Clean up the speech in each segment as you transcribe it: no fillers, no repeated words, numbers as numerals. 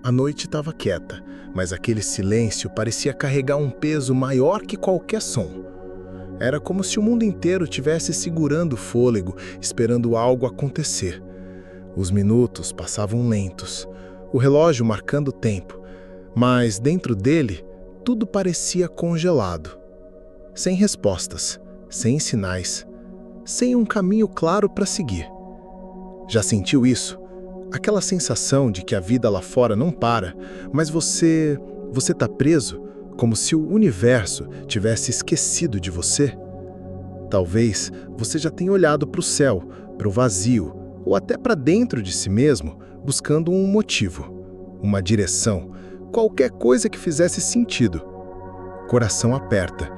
A noite estava quieta, mas aquele silêncio parecia carregar um peso maior que qualquer som. Era como se o mundo inteiro tivesse segurando o fôlego, esperando algo acontecer. Os minutos passavam lentos, o relógio marcando o tempo, mas dentro dele tudo parecia congelado. Sem respostas, sem sinais, sem um caminho claro para seguir. Já sentiu isso? Aquela sensação de que a vida lá fora não para, mas você está preso, como se o universo tivesse esquecido de você? Talvez você já tenha olhado para o céu, para o vazio, ou até para dentro de si mesmo, buscando um motivo, uma direção, qualquer coisa que fizesse sentido. O coração aperta,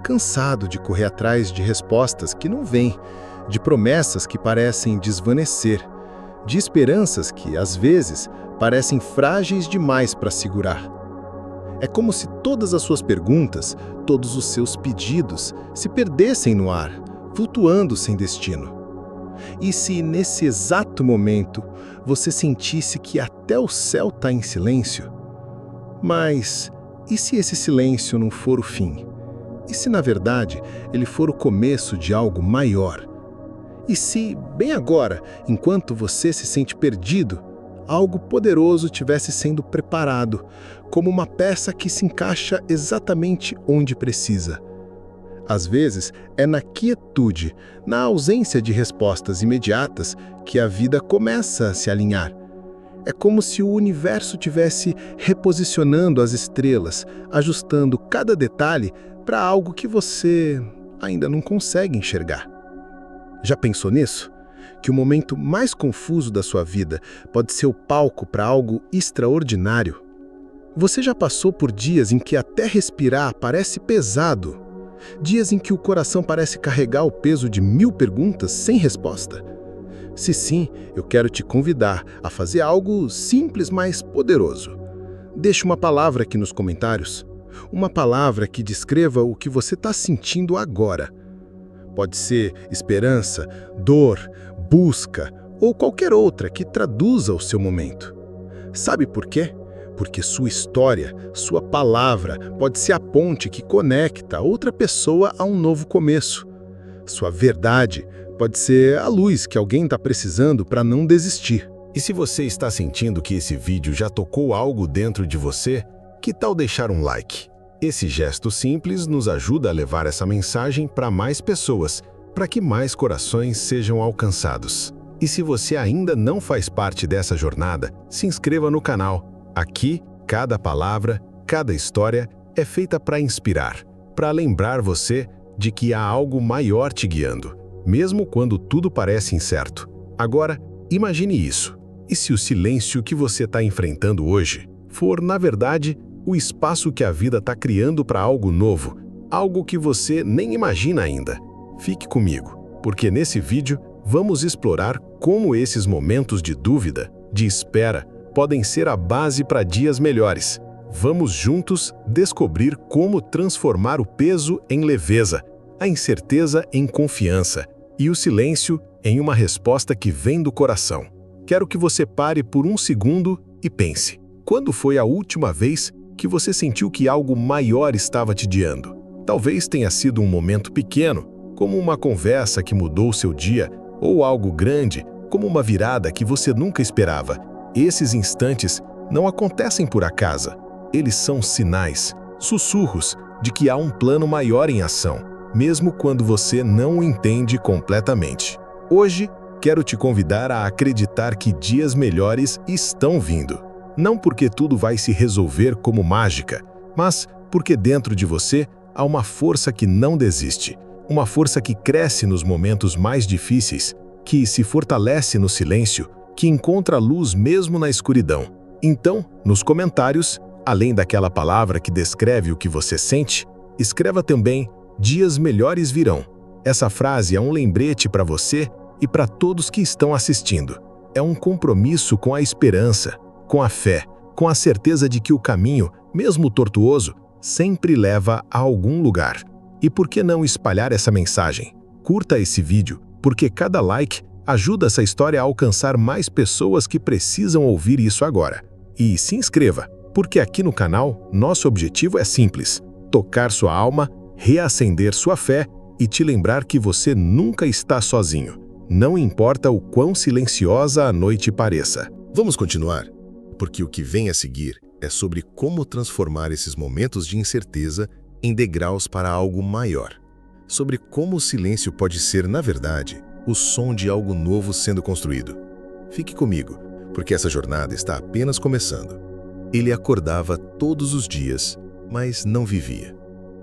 cansado de correr atrás de respostas que não vêm, de promessas que parecem desvanecer, de esperanças que, às vezes, parecem frágeis demais para segurar. É como se todas as suas perguntas, todos os seus pedidos, se perdessem no ar, flutuando sem destino. E se, nesse exato momento, você sentisse que até o céu está em silêncio? Mas e se esse silêncio não for o fim? E se, na verdade, ele for o começo de algo maior? E se, bem agora, enquanto você se sente perdido, algo poderoso estivesse sendo preparado, como uma peça que se encaixa exatamente onde precisa? Às vezes, é na quietude, na ausência de respostas imediatas, que a vida começa a se alinhar. É como se o universo tivesse reposicionando as estrelas, ajustando cada detalhe para algo que você ainda não consegue enxergar. Já pensou nisso? Que o momento mais confuso da sua vida pode ser o palco para algo extraordinário? Você já passou por dias em que até respirar parece pesado? Dias em que o coração parece carregar o peso de 1000 perguntas sem resposta? Se sim, eu quero te convidar a fazer algo simples, mas poderoso. Deixe uma palavra aqui nos comentários. Uma palavra que descreva o que você está sentindo agora. Pode ser esperança, dor, busca ou qualquer outra que traduza o seu momento. Sabe por quê? Porque sua história, sua palavra, pode ser a ponte que conecta outra pessoa a um novo começo. Sua verdade pode ser a luz que alguém está precisando para não desistir. E se você está sentindo que esse vídeo já tocou algo dentro de você, que tal deixar um like? Esse gesto simples nos ajuda a levar essa mensagem para mais pessoas, para que mais corações sejam alcançados. E se você ainda não faz parte dessa jornada, se inscreva no canal. Aqui, cada palavra, cada história é feita para inspirar, para lembrar você de que há algo maior te guiando, mesmo quando tudo parece incerto. Agora, imagine isso. E se o silêncio que você está enfrentando hoje for, na verdade, o espaço que a vida está criando para algo novo, algo que você nem imagina ainda? Fique comigo, porque nesse vídeo vamos explorar como esses momentos de dúvida, de espera, podem ser a base para dias melhores. Vamos juntos descobrir como transformar o peso em leveza, a incerteza em confiança e o silêncio em uma resposta que vem do coração. Quero que você pare por um segundo e pense. Quando foi a última vez que você sentiu que algo maior estava te guiando? Talvez tenha sido um momento pequeno, como uma conversa que mudou o seu dia, ou algo grande, como uma virada que você nunca esperava. Esses instantes não acontecem por acaso. Eles são sinais, sussurros de que há um plano maior em ação, mesmo quando você não o entende completamente. Hoje, quero te convidar a acreditar que dias melhores estão vindo. Não porque tudo vai se resolver como mágica, mas porque dentro de você há uma força que não desiste, uma força que cresce nos momentos mais difíceis, que se fortalece no silêncio, que encontra luz mesmo na escuridão. Então, nos comentários, além daquela palavra que descreve o que você sente, escreva também "Dias melhores virão". Essa frase é um lembrete para você e para todos que estão assistindo. É um compromisso com a esperança, com a fé, com a certeza de que o caminho, mesmo tortuoso, sempre leva a algum lugar. E por que não espalhar essa mensagem? Curta esse vídeo, porque cada like ajuda essa história a alcançar mais pessoas que precisam ouvir isso agora. e se inscreva, porque aqui no canal nosso objetivo é simples: tocar sua alma, reacender sua fé e te lembrar que você nunca está sozinho. Não importa o quão silenciosa a noite pareça. Vamos continuar, porque o que vem a seguir é sobre como transformar esses momentos de incerteza em degraus para algo maior. Sobre como o silêncio pode ser, na verdade, o som de algo novo sendo construído. Fique comigo, porque essa jornada está apenas começando. Ele acordava todos os dias, mas não vivia.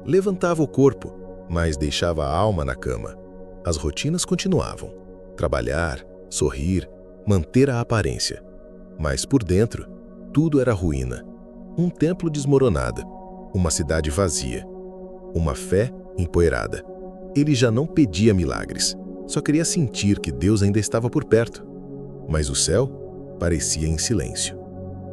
Levantava o corpo, mas deixava a alma na cama. As rotinas continuavam. Trabalhar, sorrir, manter a aparência. Mas por dentro, tudo era ruína. Um templo desmoronado, uma cidade vazia, uma fé empoeirada. Ele já não pedia milagres, só queria sentir que Deus ainda estava por perto. Mas o céu parecia em silêncio.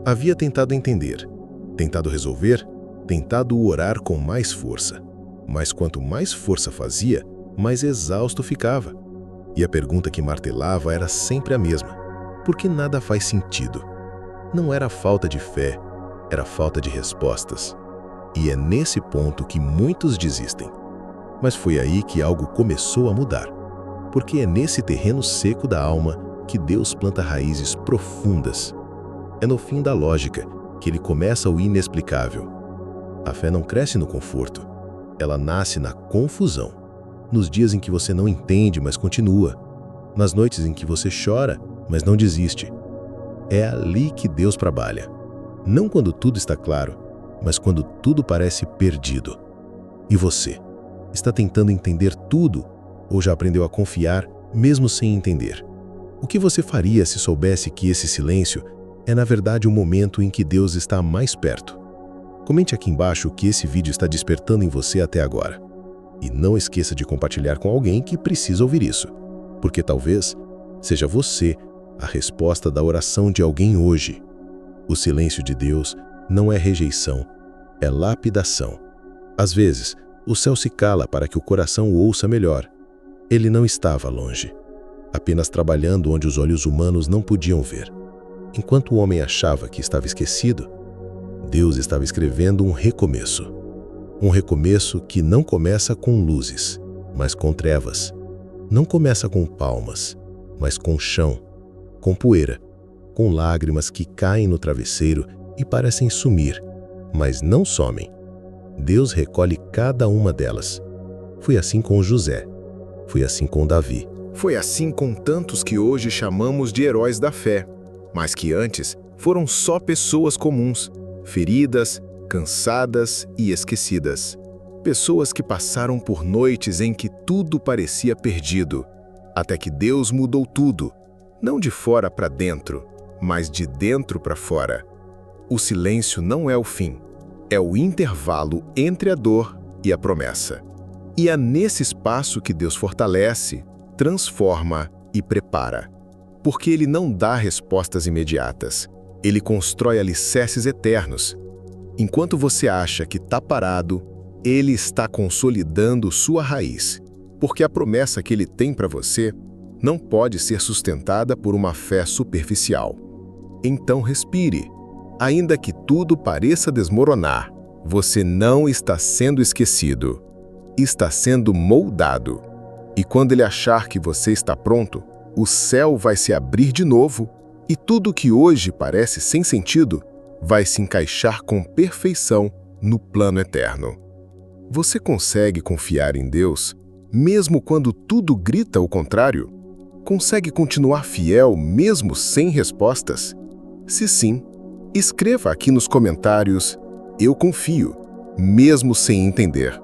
Havia tentado entender, tentado resolver, tentado orar com mais força. Mas quanto mais força fazia, mais exausto ficava. E a pergunta que martelava era sempre a mesma: por que nada faz sentido? Não era falta de fé, era falta de respostas. E é nesse ponto que muitos desistem. Mas foi aí que algo começou a mudar. Porque é nesse terreno seco da alma que Deus planta raízes profundas. É no fim da lógica que ele começa o inexplicável. A fé não cresce no conforto. Ela nasce na confusão. Nos dias em que você não entende, mas continua. Nas noites em que você chora, mas não desiste. É ali que Deus trabalha. Não quando tudo está claro, mas quando tudo parece perdido. E você? Está tentando entender tudo ou já aprendeu a confiar mesmo sem entender? O que você faria se soubesse que esse silêncio é na verdade o momento em que Deus está mais perto? Comente aqui embaixo o que esse vídeo está despertando em você até agora. E não esqueça de compartilhar com alguém que precisa ouvir isso, porque talvez seja você a resposta da oração de alguém hoje. O silêncio de Deus não é rejeição, é lapidação. Às vezes, o céu se cala para que o coração o ouça melhor. Ele não estava longe, apenas trabalhando onde os olhos humanos não podiam ver. Enquanto o homem achava que estava esquecido, Deus estava escrevendo um recomeço. Um recomeço que não começa com luzes, mas com trevas. Não começa com palmas, mas com chão, com poeira, com lágrimas que caem no travesseiro e parecem sumir, mas não somem. Deus recolhe cada uma delas. Foi assim com José. Foi assim com Davi. Foi assim com tantos que hoje chamamos de heróis da fé, mas que antes foram só pessoas comuns, feridas, cansadas e esquecidas. Pessoas que passaram por noites em que tudo parecia perdido, até que Deus mudou tudo, não de fora para dentro, mas de dentro para fora. O silêncio não é o fim, é o intervalo entre a dor e a promessa. E é nesse espaço que Deus fortalece, transforma e prepara. Porque Ele não dá respostas imediatas, Ele constrói alicerces eternos. Enquanto você acha que está parado, Ele está consolidando sua raiz, porque a promessa que Ele tem para você não pode ser sustentada por uma fé superficial. Então respire. Ainda que tudo pareça desmoronar, você não está sendo esquecido. Está sendo moldado. E quando Ele achar que você está pronto, o céu vai se abrir de novo e tudo que hoje parece sem sentido vai se encaixar com perfeição no plano eterno. Você consegue confiar em Deus, mesmo quando tudo grita o contrário? Consegue continuar fiel mesmo sem respostas? Se sim, escreva aqui nos comentários: eu confio, mesmo sem entender.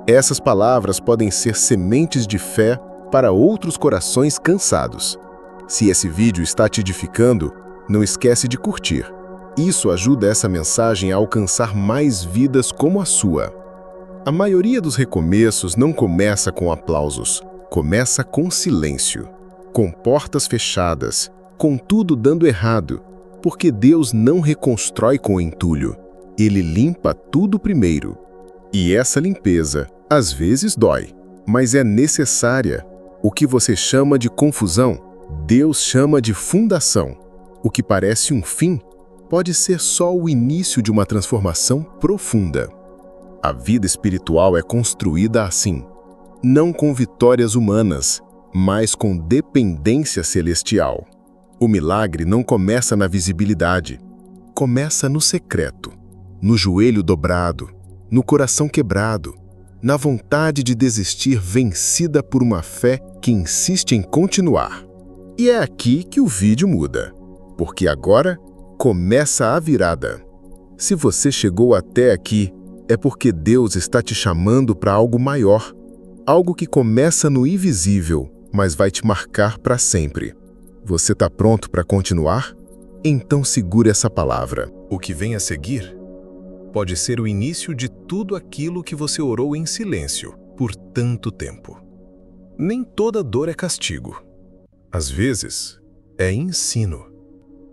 Essas palavras podem ser sementes de fé para outros corações cansados. Se esse vídeo está te edificando, não esquece de curtir. Isso ajuda essa mensagem a alcançar mais vidas como a sua. A maioria dos recomeços não começa com aplausos, começa com silêncio, com portas fechadas, com tudo dando errado, porque Deus não reconstrói com entulho. Ele limpa tudo primeiro. E essa limpeza, às vezes, dói, mas é necessária. O que você chama de confusão, Deus chama de fundação. O que parece um fim, pode ser só o início de uma transformação profunda. A vida espiritual é construída assim, não com vitórias humanas, mas com dependência celestial. O milagre não começa na visibilidade, começa no secreto, no joelho dobrado, no coração quebrado, na vontade de desistir vencida por uma fé que insiste em continuar. E é aqui que o vídeo muda, porque agora começa a virada. Se você chegou até aqui, é porque Deus está te chamando para algo maior, algo que começa no invisível, mas vai te marcar para sempre. Você está pronto para continuar? Então segure essa palavra. O que vem a seguir pode ser o início de tudo aquilo que você orou em silêncio por tanto tempo. Nem toda dor é castigo. Às vezes, é ensino.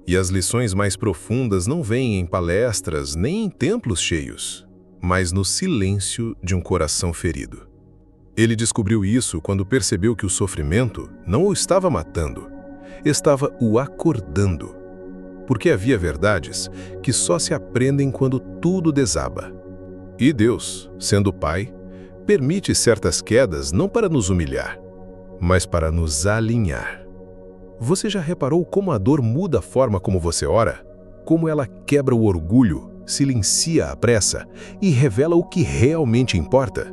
E as lições mais profundas não vêm em palestras nem em templos cheios, mas no silêncio de um coração ferido. Ele descobriu isso quando percebeu que o sofrimento não o estava matando, estava o acordando. Porque havia verdades que só se aprendem quando tudo desaba. E Deus, sendo Pai, permite certas quedas não para nos humilhar, mas para nos alinhar. Você já reparou como a dor muda a forma como você ora? Como ela quebra o orgulho, silencia a pressa e revela o que realmente importa?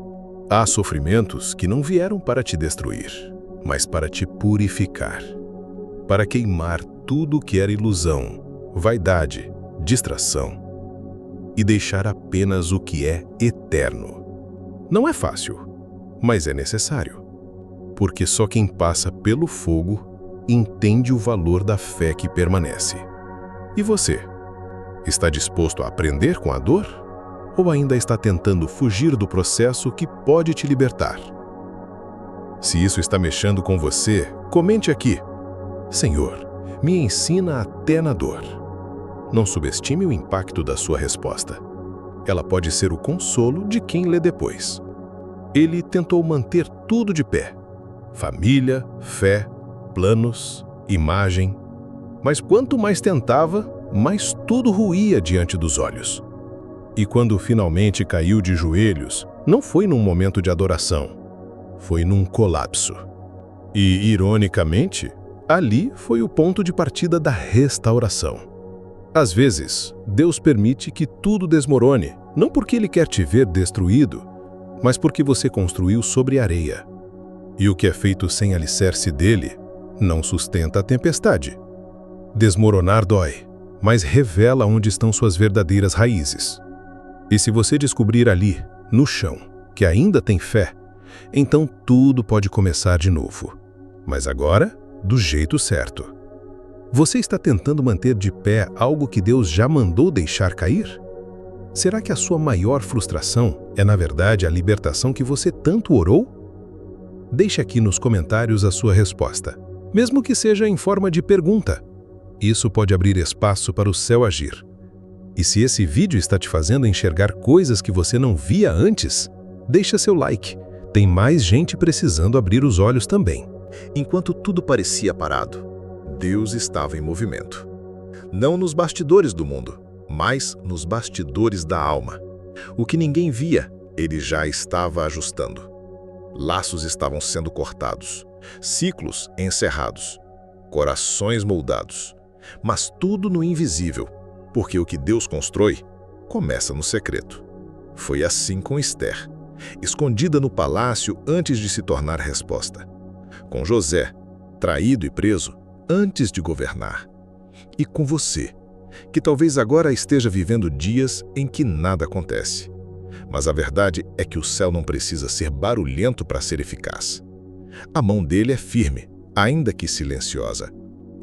Há sofrimentos que não vieram para te destruir, mas para te purificar, para queimar tudo que era ilusão, vaidade, distração, e deixar apenas o que é eterno. Não é fácil, mas é necessário, porque só quem passa pelo fogo entende o valor da fé que permanece. E você? Está disposto a aprender com a dor? Ou ainda está tentando fugir do processo que pode te libertar? Se isso está mexendo com você, comente aqui. Senhor, me ensina até na dor. Não subestime o impacto da sua resposta. Ela pode ser o consolo de quem lê depois. Ele tentou manter tudo de pé. Família, fé, planos, imagem. Mas quanto mais tentava, mais tudo ruía diante dos olhos. E quando finalmente caiu de joelhos, não foi num momento de adoração, foi num colapso. E, ironicamente, ali foi o ponto de partida da restauração. Às vezes, Deus permite que tudo desmorone, não porque Ele quer te ver destruído, mas porque você construiu sobre areia. E o que é feito sem alicerce dele não sustenta a tempestade. Desmoronar dói, mas revela onde estão suas verdadeiras raízes. E se você descobrir ali, no chão, que ainda tem fé, então tudo pode começar de novo. Mas agora, do jeito certo. Você está tentando manter de pé algo que Deus já mandou deixar cair? Será que a sua maior frustração é, na verdade, a libertação que você tanto orou? Deixe aqui nos comentários a sua resposta, mesmo que seja em forma de pergunta. Isso pode abrir espaço para o céu agir. E se esse vídeo está te fazendo enxergar coisas que você não via antes, deixa seu like. Tem mais gente precisando abrir os olhos também. Enquanto tudo parecia parado, Deus estava em movimento. Não nos bastidores do mundo, mas nos bastidores da alma. O que ninguém via, Ele já estava ajustando. Laços estavam sendo cortados, ciclos encerrados, corações moldados. Mas tudo no invisível, porque o que Deus constrói começa no secreto. Foi assim com Esther, escondida no palácio antes de se tornar resposta. Com José, traído e preso antes de governar. E com você, que talvez agora esteja vivendo dias em que nada acontece. Mas a verdade é que o céu não precisa ser barulhento para ser eficaz. A mão dele é firme, ainda que silenciosa.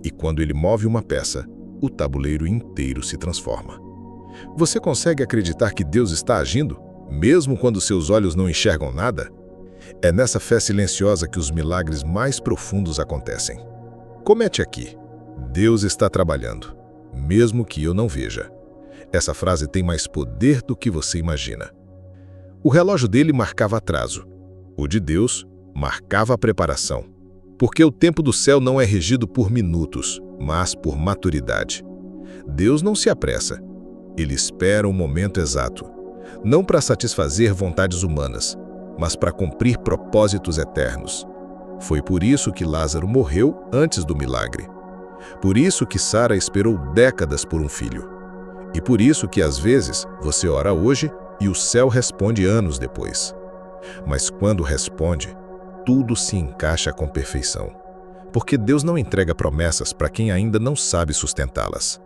E quando ele move uma peça, o tabuleiro inteiro se transforma. Você consegue acreditar que Deus está agindo, mesmo quando seus olhos não enxergam nada? É nessa fé silenciosa que os milagres mais profundos acontecem. Comente aqui: Deus está trabalhando, mesmo que eu não veja. Essa frase tem mais poder do que você imagina. O relógio dele marcava atraso. O de Deus marcava a preparação. Porque o tempo do céu não é regido por minutos, mas por maturidade. Deus não se apressa. Ele espera o momento exato, não para satisfazer vontades humanas, mas para cumprir propósitos eternos. Foi por isso que Lázaro morreu antes do milagre. Por isso que Sara esperou décadas por um filho. E por isso que, às vezes, você ora hoje e o céu responde anos depois. Mas quando responde, tudo se encaixa com perfeição. Porque Deus não entrega promessas para quem ainda não sabe sustentá-las.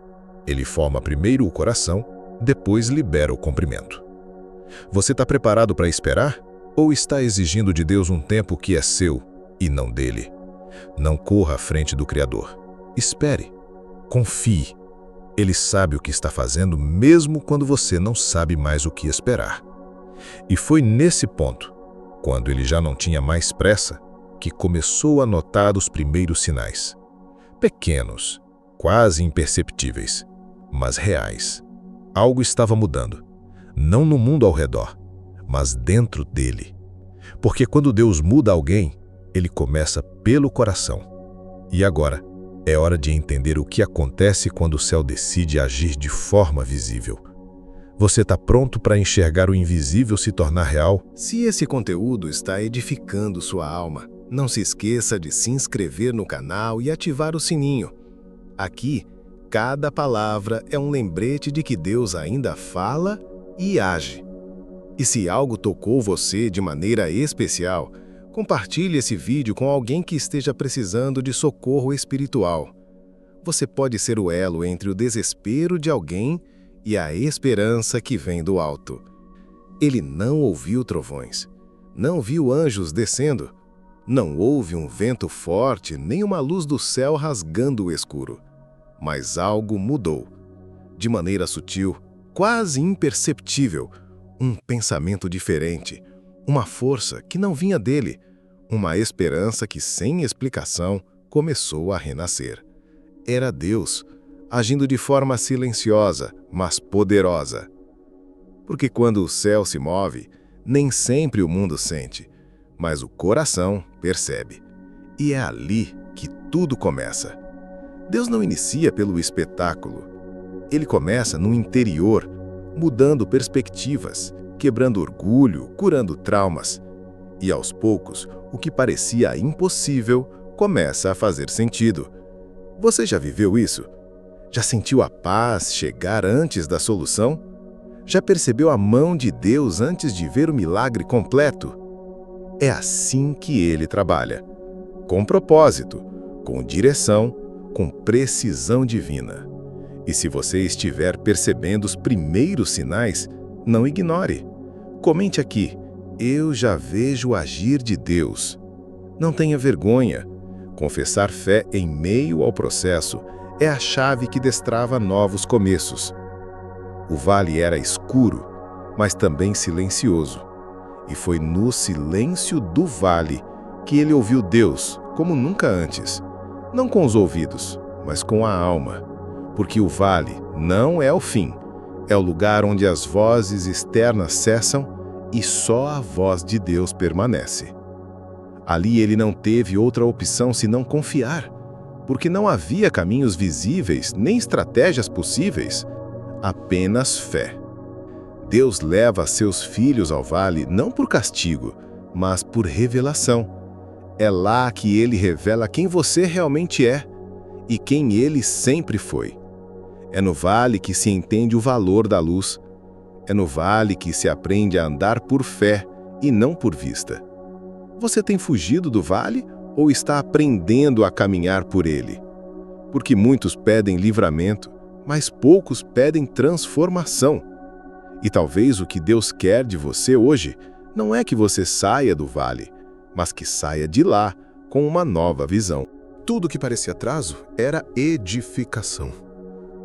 Ele forma primeiro o coração, depois libera o cumprimento. Você está preparado para esperar? Ou está exigindo de Deus um tempo que é seu e não dele? Não corra à frente do Criador. Espere. Confie. Ele sabe o que está fazendo mesmo quando você não sabe mais o que esperar. E foi nesse ponto, quando ele já não tinha mais pressa, que começou a notar os primeiros sinais. Pequenos, quase imperceptíveis, mas reais. Algo estava mudando, não no mundo ao redor, mas dentro dele. Porque quando Deus muda alguém, ele começa pelo coração. E agora, é hora de entender o que acontece quando o céu decide agir de forma visível. Você está pronto para enxergar o invisível se tornar real? Se esse conteúdo está edificando sua alma, não se esqueça de se inscrever no canal e ativar o sininho. Aqui, cada palavra é um lembrete de que Deus ainda fala e age. E se algo tocou você de maneira especial, compartilhe esse vídeo com alguém que esteja precisando de socorro espiritual. Você pode ser o elo entre o desespero de alguém e a esperança que vem do alto. Ele não ouviu trovões, não viu anjos descendo, não houve um vento forte nem uma luz do céu rasgando o escuro. Mas algo mudou. De maneira sutil, quase imperceptível, um pensamento diferente, uma força que não vinha dele, uma esperança que, sem explicação, começou a renascer. Era Deus, agindo de forma silenciosa, mas poderosa. Porque quando o céu se move, nem sempre o mundo sente, mas o coração percebe. E é ali que tudo começa. Deus não inicia pelo espetáculo. Ele começa no interior, mudando perspectivas, quebrando orgulho, curando traumas. E aos poucos, o que parecia impossível começa a fazer sentido. Você já viveu isso? Já sentiu a paz chegar antes da solução? Já percebeu a mão de Deus antes de ver o milagre completo? É assim que ele trabalha. Com propósito, com direção, com precisão divina. E se você estiver percebendo os primeiros sinais, não ignore. Comente aqui: eu já vejo o agir de Deus. Não tenha vergonha. Confessar fé em meio ao processo é a chave que destrava novos começos. O vale era escuro, mas também silencioso. E foi no silêncio do vale que ele ouviu Deus como nunca antes. Não com os ouvidos, mas com a alma. Porque o vale não é o fim. É o lugar onde as vozes externas cessam e só a voz de Deus permanece. Ali ele não teve outra opção senão confiar, porque não havia caminhos visíveis nem estratégias possíveis, apenas fé. Deus leva seus filhos ao vale não por castigo, mas por revelação. É lá que ele revela quem você realmente é e quem ele sempre foi. É no vale que se entende o valor da luz. É no vale que se aprende a andar por fé e não por vista. Você tem fugido do vale ou está aprendendo a caminhar por ele? Porque muitos pedem livramento, mas poucos pedem transformação. E talvez o que Deus quer de você hoje não é que você saia do vale, mas que saia de lá com uma nova visão. Tudo que parecia atraso era edificação.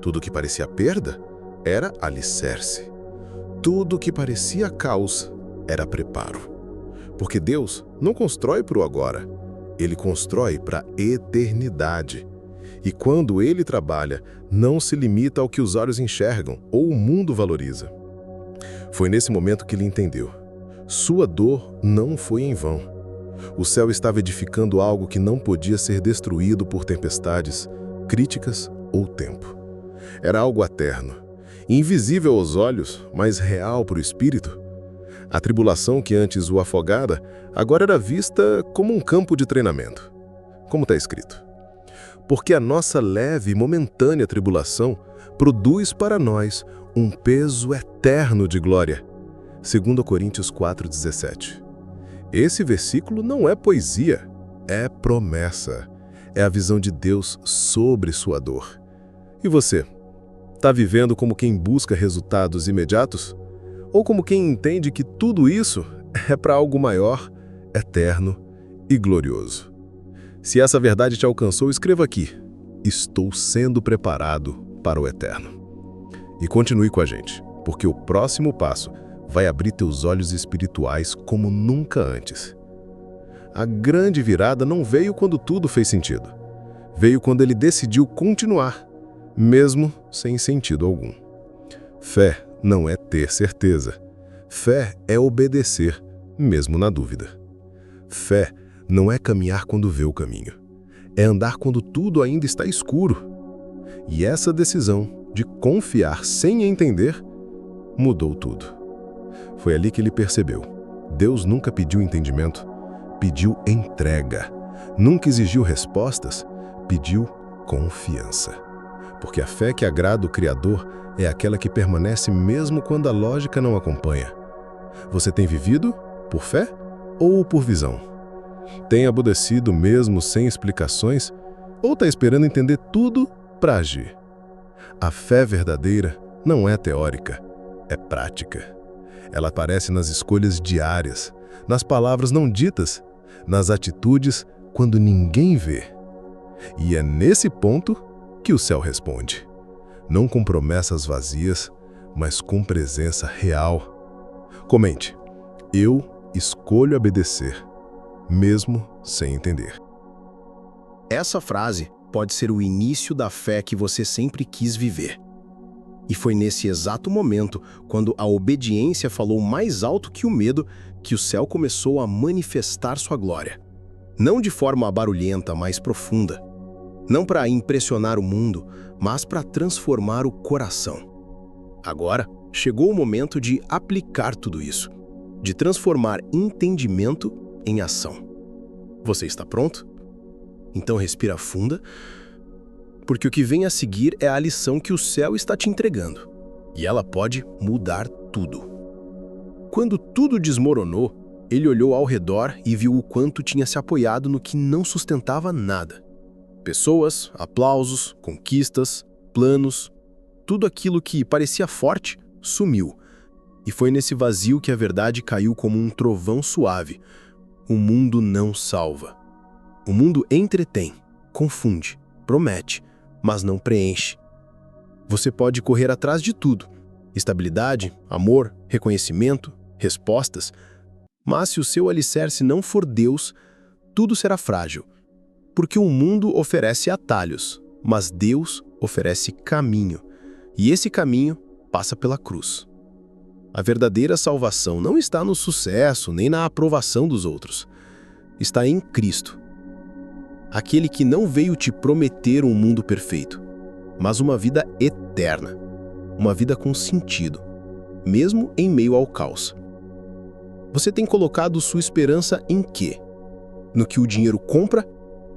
Tudo que parecia perda era alicerce. Tudo que parecia caos era preparo. Porque Deus não constrói para o agora, Ele constrói para a eternidade. E quando Ele trabalha, não se limita ao que os olhos enxergam ou o mundo valoriza. Foi nesse momento que ele entendeu. Sua dor não foi em vão. O céu estava edificando algo que não podia ser destruído por tempestades, críticas ou tempo. Era algo eterno, invisível aos olhos, mas real para o espírito. A tribulação que antes o afogara, agora era vista como um campo de treinamento. Como está escrito: porque a nossa leve e momentânea tribulação produz para nós um peso eterno de glória. 2 Coríntios 4,17. Esse versículo não é poesia, é promessa. É a visão de Deus sobre sua dor. E você? Está vivendo como quem busca resultados imediatos? Ou como quem entende que tudo isso é para algo maior, eterno e glorioso? Se essa verdade te alcançou, escreva aqui: estou sendo preparado para o eterno. E continue com a gente, porque o próximo passo vai abrir teus olhos espirituais como nunca antes. A grande virada não veio quando tudo fez sentido. Veio quando ele decidiu continuar, mesmo sem sentido algum. Fé não é ter certeza. Fé é obedecer, mesmo na dúvida. Fé não é caminhar quando vê o caminho. É andar quando tudo ainda está escuro. E essa decisão de confiar sem entender mudou tudo. Foi ali que ele percebeu: Deus nunca pediu entendimento, pediu entrega. Nunca exigiu respostas, pediu confiança. Porque a fé que agrada o Criador é aquela que permanece mesmo quando a lógica não acompanha. Você tem vivido por fé ou por visão? Tem abudecido mesmo sem explicações ou está esperando entender tudo para agir? A fé verdadeira não é teórica, é prática. Ela aparece nas escolhas diárias, nas palavras não ditas, nas atitudes quando ninguém vê. E é nesse ponto que o céu responde. Não com promessas vazias, mas com presença real. Comente: eu escolho obedecer, mesmo sem entender. Essa frase pode ser o início da fé que você sempre quis viver. E foi nesse exato momento, quando a obediência falou mais alto que o medo, que o céu começou a manifestar sua glória. Não de forma barulhenta, mas profunda. Não para impressionar o mundo, mas para transformar o coração. Agora, chegou o momento de aplicar tudo isso, de transformar entendimento em ação. Você está pronto? Então respira funda, porque o que vem a seguir é a lição que o céu está te entregando. E ela pode mudar tudo. Quando tudo desmoronou, ele olhou ao redor e viu o quanto tinha se apoiado no que não sustentava nada. Pessoas, aplausos, conquistas, planos, tudo aquilo que parecia forte sumiu. E foi nesse vazio que a verdade caiu como um trovão suave. O mundo não salva. O mundo entretém, confunde, promete, mas não preenche. Você pode correr atrás de tudo: estabilidade, amor, reconhecimento, respostas. Mas se o seu alicerce não for Deus, tudo será frágil. Porque o mundo oferece atalhos, mas Deus oferece caminho. E esse caminho passa pela cruz. A verdadeira salvação não está no sucesso nem na aprovação dos outros. Está em Cristo. Aquele que não veio te prometer um mundo perfeito, mas uma vida eterna. Uma vida com sentido, mesmo em meio ao caos. Você tem colocado sua esperança em quê? No que o dinheiro compra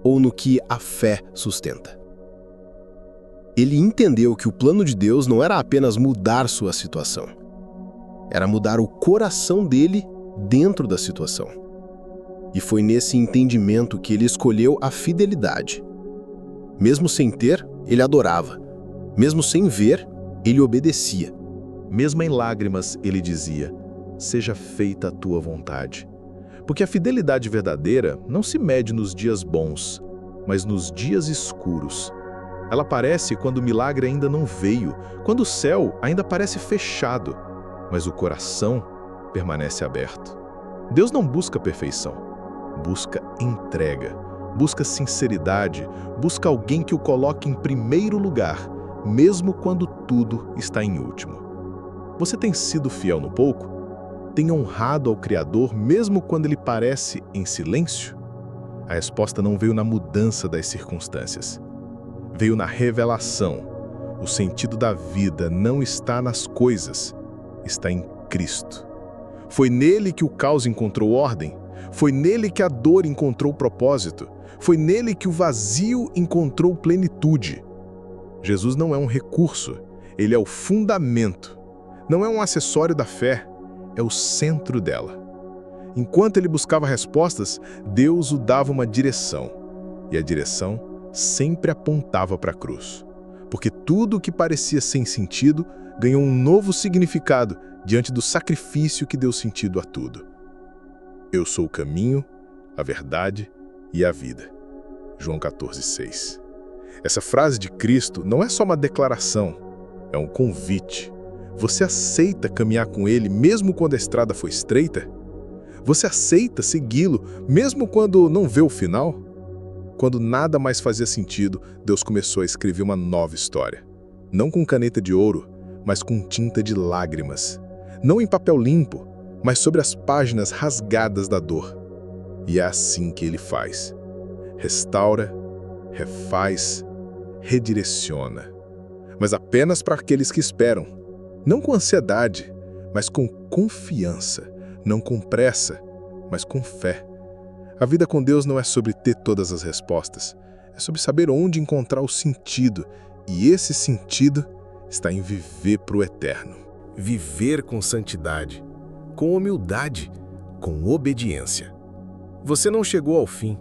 ou no que a fé sustenta? Ele entendeu que o plano de Deus não era apenas mudar sua situação. Era mudar o coração dele dentro da situação. E foi nesse entendimento que ele escolheu a fidelidade. Mesmo sem ter, ele adorava. Mesmo sem ver, ele obedecia. Mesmo em lágrimas, ele dizia: seja feita a tua vontade. Porque a fidelidade verdadeira não se mede nos dias bons, mas nos dias escuros. Ela aparece quando o milagre ainda não veio, quando o céu ainda parece fechado, mas o coração permanece aberto. Deus não busca perfeição, busca entrega, busca sinceridade, busca alguém que o coloque em primeiro lugar, mesmo quando tudo está em último. Você tem sido fiel no pouco? Tem honrado ao Criador mesmo quando ele parece em silêncio? A resposta não veio na mudança das circunstâncias. Veio na revelação. O sentido da vida não está nas coisas, está em Cristo. Foi nele que o caos encontrou ordem, foi nele que a dor encontrou propósito, foi nele que o vazio encontrou plenitude. Jesus não é um recurso, ele é o fundamento. Não é um acessório da fé, é o centro dela. Enquanto ele buscava respostas, Deus o dava uma direção. E a direção sempre apontava para a cruz. Porque tudo o que parecia sem sentido ganhou um novo significado diante do sacrifício que deu sentido a tudo. Eu sou o caminho, a verdade e a vida. João 14,6. Essa frase de Cristo não é só uma declaração, é um convite. Você aceita caminhar com Ele mesmo quando a estrada for estreita? Você aceita segui-lo mesmo quando não vê o final? Quando nada mais fazia sentido, Deus começou a escrever uma nova história. Não com caneta de ouro, mas com tinta de lágrimas. Não em papel limpo, mas sobre as páginas rasgadas da dor. E é assim que Ele faz. Restaura, refaz, redireciona. Mas apenas para aqueles que esperam. Não com ansiedade, mas com confiança. Não com pressa, mas com fé. A vida com Deus não é sobre ter todas as respostas. É sobre saber onde encontrar o sentido. E esse sentido está em viver para o eterno. Viver com santidade, com humildade, com obediência. Você não chegou ao fim.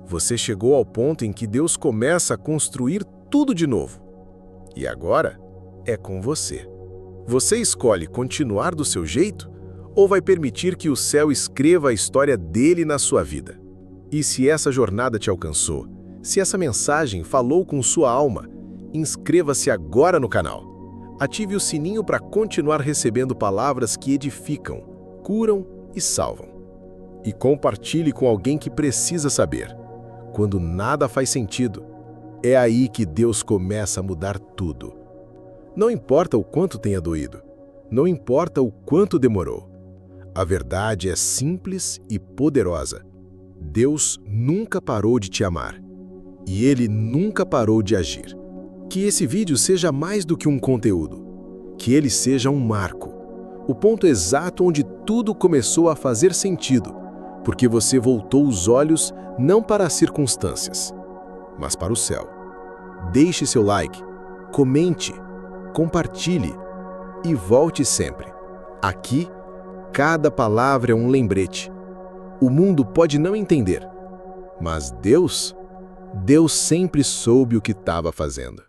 Você chegou ao ponto em que Deus começa a construir tudo de novo. E agora é com você. Você escolhe continuar do seu jeito ou vai permitir que o céu escreva a história dele na sua vida? E se essa jornada te alcançou, se essa mensagem falou com sua alma, inscreva-se agora no canal. Ative o sininho para continuar recebendo palavras que edificam, curam e salvam. E compartilhe com alguém que precisa saber. Quando nada faz sentido, é aí que Deus começa a mudar tudo. Não importa o quanto tenha doído, não importa o quanto demorou. A verdade é simples e poderosa. Deus nunca parou de te amar. E Ele nunca parou de agir. Que esse vídeo seja mais do que um conteúdo. Que ele seja um marco. O ponto exato onde tudo começou a fazer sentido. Porque você voltou os olhos não para as circunstâncias, mas para o céu. Deixe seu like, comente, compartilhe e volte sempre. Aqui, cada palavra é um lembrete. O mundo pode não entender, mas Deus sempre soube o que estava fazendo.